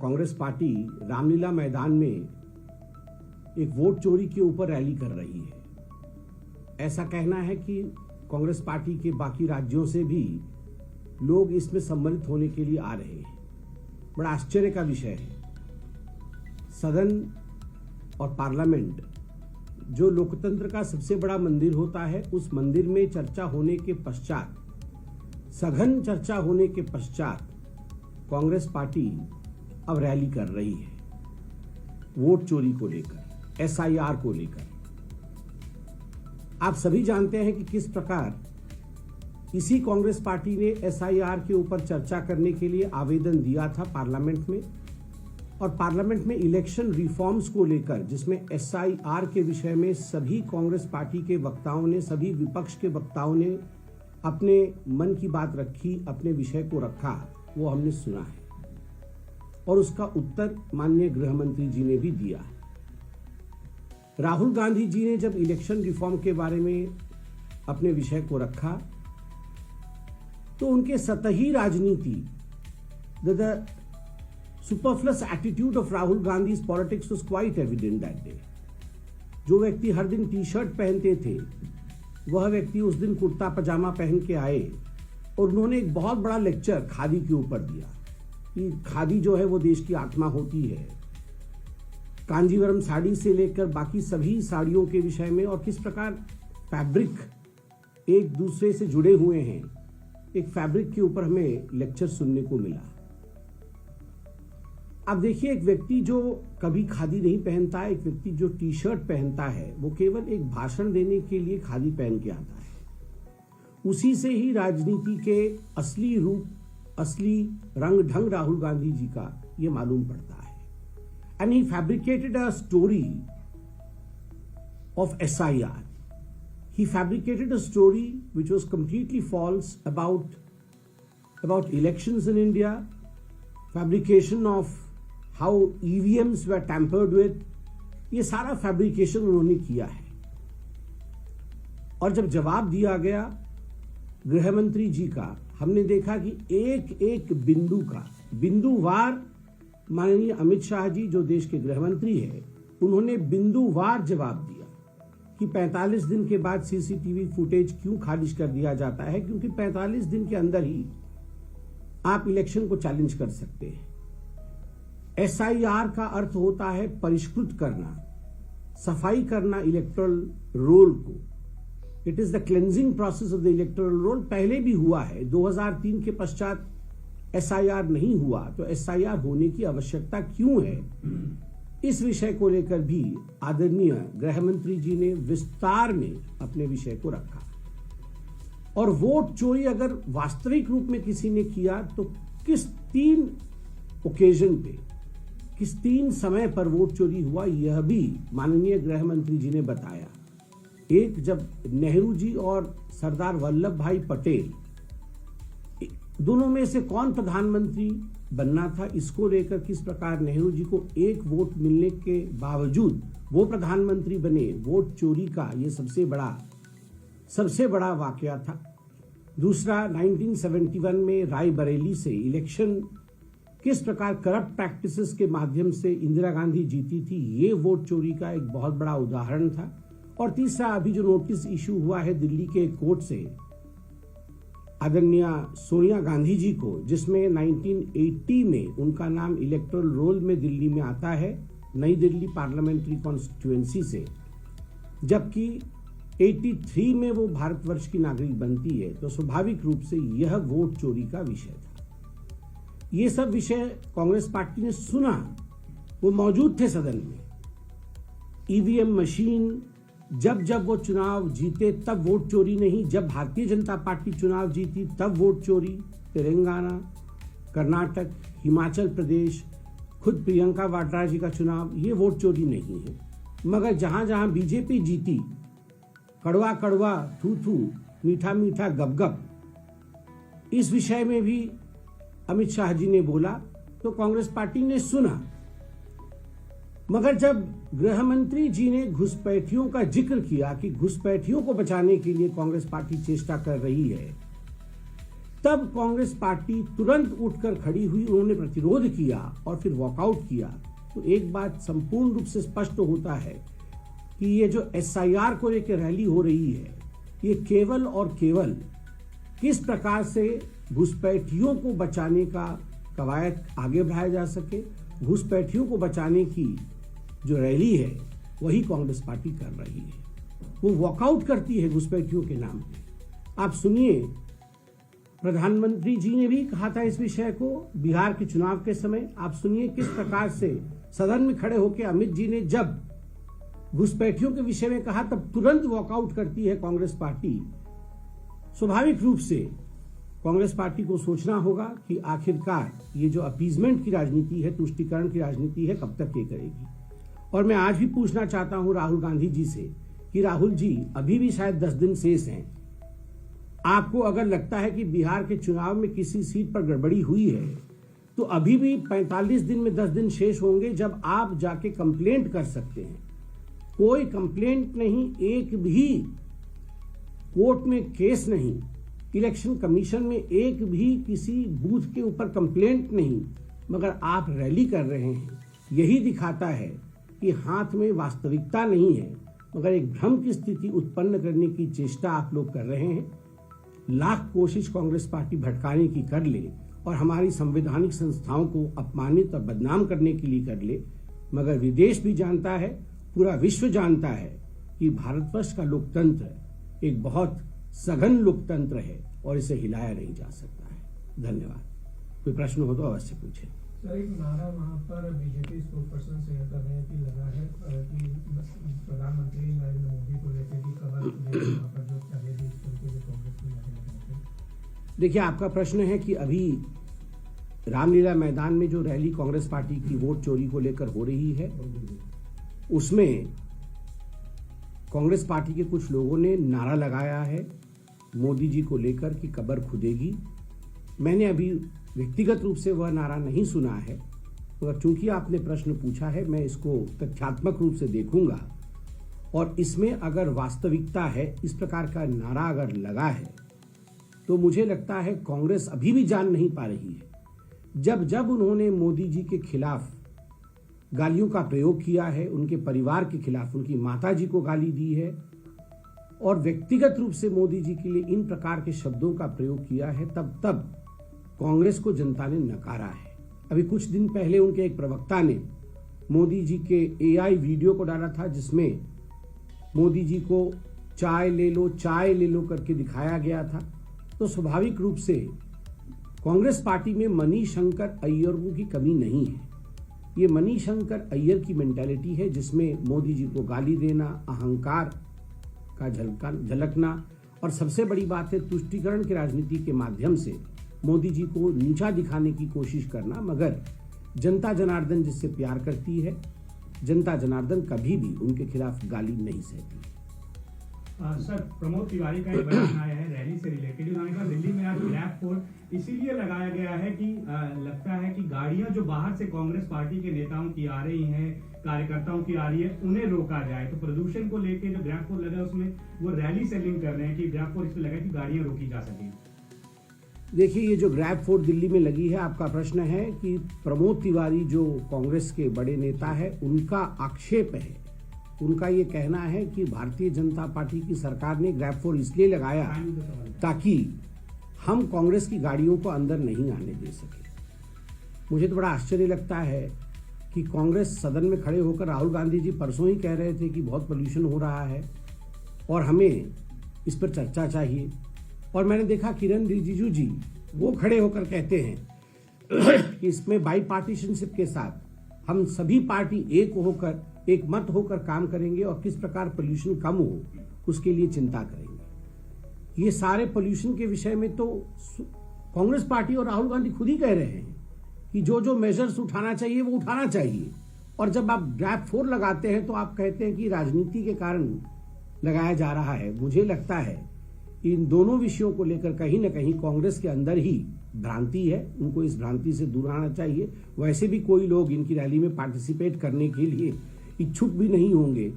Congress party Ramlila मैदान में एक वोट चोरी के ऊपर रैली कर रही है। ऐसा कहना है कि कांग्रेस पार्टी के बाकी राज्यों से भी लोग इसमें सम्मिलित होने के लिए आ रहे हैं। बड़ा आश्चर्य का विषय है। सदन और पार्लियामेंट जो लोकतंत्र का सबसे बड़ा मंदिर होता है, उस मंदिर में चर्चा होने के पश्चात, सघन चर्चा होने के पश्चात कांग्रेस पार्टी अब रैली कर रही है वोट चोरी को लेकर, एसआईआर को लेकर। आप सभी जानते हैं कि किस प्रकार इसी कांग्रेस पार्टी ने एसआईआर के ऊपर चर्चा करने के लिए आवेदन दिया था पार्लियामेंट में, और पार्लियामेंट में इलेक्शन रिफॉर्म्स को लेकर, जिसमें एसआईआर के विषय में सभी कांग्रेस पार्टी के वक्ताओं ने, सभी विपक्ष के वक्ताओं ने अपने मन की बात रखी, अपने विषय को रखा, वो हमने सुना है और उसका उत्तर माननीय गृह मंत्री जी ने भी दिया है। राहुल गांधी जी ने जब इलेक्शन रिफॉर्म के बारे में अपने विषय को रखा तो उनके सतही राजनीति, the superfluous attitude of Rahul Gandhi's politics was quite evident that day। जो व्यक्ति हर दिन टी शर्ट पहनते थे, वह व्यक्ति उस दिन कुर्ता पजामा पहन के आए और उन्होंने एक बहुत बड़ा लेक्चर खादी के ऊपर दिया कि खादी जो है वो देश की आत्मा होती है। कांजीवरम साड़ी से लेकर बाकी सभी साड़ियों के विषय में, और किस प्रकार फैब्रिक एक दूसरे से जुड़े हुए हैं, एक फैब्रिक के ऊपर हमें लेक्चर सुनने को मिला। अब देखिए, एक व्यक्ति जो कभी खादी नहीं पहनता, एक व्यक्ति जो टी शर्ट पहनता है, वो केवल एक भाषण देने के लिए खादी पहन के आता है। उसी से ही राजनीति के असली रूप, असली रंग ढंग राहुल गांधी जी का ये मालूम पड़ता है। And he fabricated a story of SIR. He fabricated a story which was completely false about elections in India, fabrication of how EVMs were tampered with। ये सारा फैब्रिकेशन उन्होंने किया है। और जब जवाब दिया गया गृह मंत्री जी का, हमने देखा कि एक एक बिंदु का, बिंदुवार माननीय अमित शाह जी जो देश के गृह मंत्री है, उन्होंने बिंदुवार जवाब दिया कि 45 दिन के बाद सीसीटीवी फुटेज क्यों खारिज कर दिया जाता है, क्योंकि 45 दिन के अंदर ही आप इलेक्शन को चैलेंज कर सकते हैं। एसआईआर का अर्थ होता है परिष्कृत करना, सफाई करना इलेक्टोरल रोल को। It is the cleansing process of the electoral roll. पहले भी हुआ है, 2003 के पश्चात एसआईआर नहीं हुआ, तो एसआईआर होने की आवश्यकता क्यों है, इस विषय को लेकर भी आदरणीय गृह मंत्री जी ने विस्तार में अपने विषय को रखा। और वोट चोरी अगर वास्तविक रूप में किसी ने किया तो किस 3 ओकेजन पे, किस 3 समय पर वोट चोरी हुआ, यह भी माननीय गृह मंत्री जी ने बताया। एक, जब नेहरू जी और सरदार वल्लभ भाई पटेल, दोनों में से कौन प्रधानमंत्री बनना था, इसको लेकर किस प्रकार नेहरू जी को एक वोट मिलने के बावजूद वो प्रधानमंत्री बने, वोट चोरी का ये सबसे बड़ा वाकया था। दूसरा, 1971 में रायबरेली से इलेक्शन किस प्रकार करप्ट प्रैक्टिसेस के माध्यम से इंदिरा गांधी जीती थी, ये वोट चोरी का एक बहुत बड़ा उदाहरण था। और तीसरा, अभी जो नोटिस इशू हुआ है दिल्ली के कोर्ट से आदरणीय सोनिया गांधी जी को, जिसमें 1980 में उनका नाम इलेक्टोरल रोल में दिल्ली में आता है, नई दिल्ली पार्लियामेंट्री कॉन्स्टिट्यूएंसी से, जबकि 83 में वो भारतवर्ष की नागरिक बनती है, तो स्वाभाविक रूप से यह वोट चोरी का विषय था। ये सब विषय कांग्रेस पार्टी ने सुना, वो मौजूद थे सदन में। ईवीएम मशीन, जब वो चुनाव जीते तब वोट चोरी नहीं, जब भारतीय जनता पार्टी चुनाव जीती तब वोट चोरी। तेलंगाना, कर्नाटक, हिमाचल प्रदेश, खुद प्रियंका वाड्रा जी का चुनाव, ये वोट चोरी नहीं है। मगर जहां जहां बीजेपी जीती, कड़वा कड़वा, थू थू, मीठा मीठा, गप गप, इस विषय में भी अमित शाह जी ने बोला तो कांग्रेस पार्टी ने सुना। मगर जब गृह मंत्री जी ने घुसपैठियों का जिक्र किया कि घुसपैठियों को बचाने के लिए कांग्रेस पार्टी चेष्टा कर रही है, तब कांग्रेस पार्टी तुरंत उठकर खड़ी हुई, उन्होंने प्रतिरोध किया और फिर वॉकआउट किया। तो एक बात संपूर्ण रूप से स्पष्ट होता है कि ये जो SIR को लेकर रैली हो रही है, ये केवल और केवल किस प्रकार से घुसपैठियों को बचाने का कवायद आगे बढ़ाया जा सके, घुसपैठियों को बचाने की जो रैली है वही कांग्रेस पार्टी कर रही है। वो वॉकआउट करती है घुसपैठियों के नाम पे। आप सुनिए, प्रधानमंत्री जी ने भी कहा था इस विषय को बिहार के चुनाव के समय। आप सुनिए किस प्रकार से सदन में खड़े होकर अमित जी ने जब घुसपैठियों के विषय में कहा तब तुरंत वॉकआउट करती है कांग्रेस पार्टी। स्वाभाविक रूप से कांग्रेस पार्टी को सोचना होगा कि आखिरकार ये जो अपीजमेंट की राजनीति है, तुष्टीकरण की राजनीति है, कब तक ये करेगी। और मैं आज भी पूछना चाहता हूं राहुल गांधी जी से कि राहुल जी, अभी भी शायद 10 दिन शेष हैं। आपको अगर लगता है कि बिहार के चुनाव में किसी सीट पर गड़बड़ी हुई है तो अभी भी 45 दिन में 10 दिन शेष होंगे जब आप जाके कंप्लेंट कर सकते हैं। कोई कंप्लेंट नहीं, एक भी कोर्ट में केस नहीं, इलेक्शन कमीशन में एक भी किसी बूथ के ऊपर कंप्लेंट नहीं, मगर आप रैली कर रहे हैं। यही दिखाता है कि हाथ में वास्तविकता नहीं है, मगर एक भ्रम की स्थिति उत्पन्न करने की चेष्टा आप लोग कर रहे हैं। लाख कोशिश कांग्रेस पार्टी भटकाने की कर ले और हमारी संवैधानिक संस्थाओं को अपमानित और बदनाम करने के लिए कर ले, मगर विदेश भी जानता है, पूरा विश्व जानता है कि भारतवर्ष का लोकतंत्र एक बहुत सघन लोकतंत्र है और इसे हिलाया नहीं जा सकता है। धन्यवाद। कोई प्रश्न हो तो अवश्य पूछे। सर, एक नारा वहाँ पर बीजेपी स्पोक्सपर्सन से कर रहे हैं कि लगा है कि प्रधानमंत्री नरेंद्र मोदी को लेकर कि कमर वहाँ पर जो चले थे इस तरीके से कांग्रेस में लगे। देखिए, आपका प्रश्न है कि अभी रामलीला मैदान में जो रैली कांग्रेस पार्टी की वोट चोरी को लेकर हो रही है, उसमें कांग्रेस पार्टी के कुछ लोगों ने नारा लगाया है मोदी जी को लेकर कि कब्र खुदेगी। मैंने अभी व्यक्तिगत रूप से वह नारा नहीं सुना है, मगर चूंकि आपने प्रश्न पूछा है, मैं इसको तथ्यात्मक रूप से देखूंगा और इसमें अगर वास्तविकता है, इस प्रकार का नारा अगर लगा है, तो मुझे लगता है कांग्रेस अभी भी जान नहीं पा रही है। जब जब उन्होंने मोदी जी के खिलाफ गालियों का प्रयोग किया है, उनके परिवार के खिलाफ, उनकी माता जी को गाली दी है और व्यक्तिगत रूप से मोदी जी के लिए इन प्रकार के शब्दों का प्रयोग किया है, तब तब कांग्रेस को जनता ने नकारा है। अभी कुछ दिन पहले उनके एक प्रवक्ता ने मोदी जी के AI वीडियो को डाला था, जिसमें मोदी जी को चाय ले लो करके दिखाया गया था। तो स्वाभाविक रूप से कांग्रेस पार्टी में मणिशंकर अय्यर की कमी नहीं है। ये मणिशंकर अय्यर की मेंटालिटी है, जिसमें मोदी जी को गाली देना, अहंकार का झलकना और सबसे बड़ी बात है तुष्टीकरण की राजनीति के माध्यम से मोदी जी को नीचा दिखाने की कोशिश करना। मगर जनता जनार्दन जिससे प्यार करती है, जनता जनार्दन कभी भी उनके खिलाफ गाली नहीं सहती। सर, प्रमोद तिवारी का एक बयान आया है रैली से रिलेटेड। उन्होंने कहा दिल्ली में आज ग्रैब फोर्स इसीलिए लगाया गया है कि लगता है कि गाड़ियां जो बाहर से कांग्रेस पार्टी के नेताओं की आ रही हैं, कार्यकर्ताओं की आ रही है, उन्हें रोका जाए। तो प्रदूषण को लेकर जो ग्रैब फोर्स लगा है उसमें वो रैली से लिंक कर रहे हैं कि ग्रैब फोर्स इसमें लगा कि गाड़ियां रोकी जा सकें। देखिए, ये जो ग्रैब फोर्स दिल्ली में लगी है, आपका प्रश्न है कि प्रमोद तिवारी जो कांग्रेस के बड़े नेता है, उनका आक्षेप है, उनका ये कहना है कि भारतीय जनता पार्टी की सरकार ने ग्रैब फोर्स इसलिए लगाया ताकि हम कांग्रेस की गाड़ियों को अंदर नहीं आने दे सके। मुझे तो बड़ा आश्चर्य लगता है कि कांग्रेस सदन में खड़े होकर, राहुल गांधी जी परसों ही कह रहे थे कि बहुत पोल्यूशन हो रहा है और हमें इस पर चर्चा चाहिए, और मैंने देखा किरण रिजिजू जी वो खड़े होकर कहते हैं कि इसमें बाई पार्टीशनशिप के साथ हम सभी पार्टी एक मत होकर काम करेंगे और किस प्रकार पोल्यूशन कम हो उसके लिए चिंता करेंगे। ये सारे पोल्यूशन के विषय में तो कांग्रेस पार्टी और राहुल गांधी खुद ही कह रहे हैं कि जो जो मेजर्स उठाना चाहिए वो उठाना चाहिए, और जब आप ग्रैब फोर्स लगाते हैं तो आप कहते हैं कि राजनीति के कारण लगाया जा रहा है। मुझे लगता है इन दोनों विषयों को लेकर कहीं न कहीं कांग्रेस के अंदर ही भ्रांति है, उनको इस भ्रांति से दूर आना चाहिए। वैसे भी कोई लोग इनकी रैली में पार्टिसिपेट करने के लिए इच्छुक भी नहीं होंगे,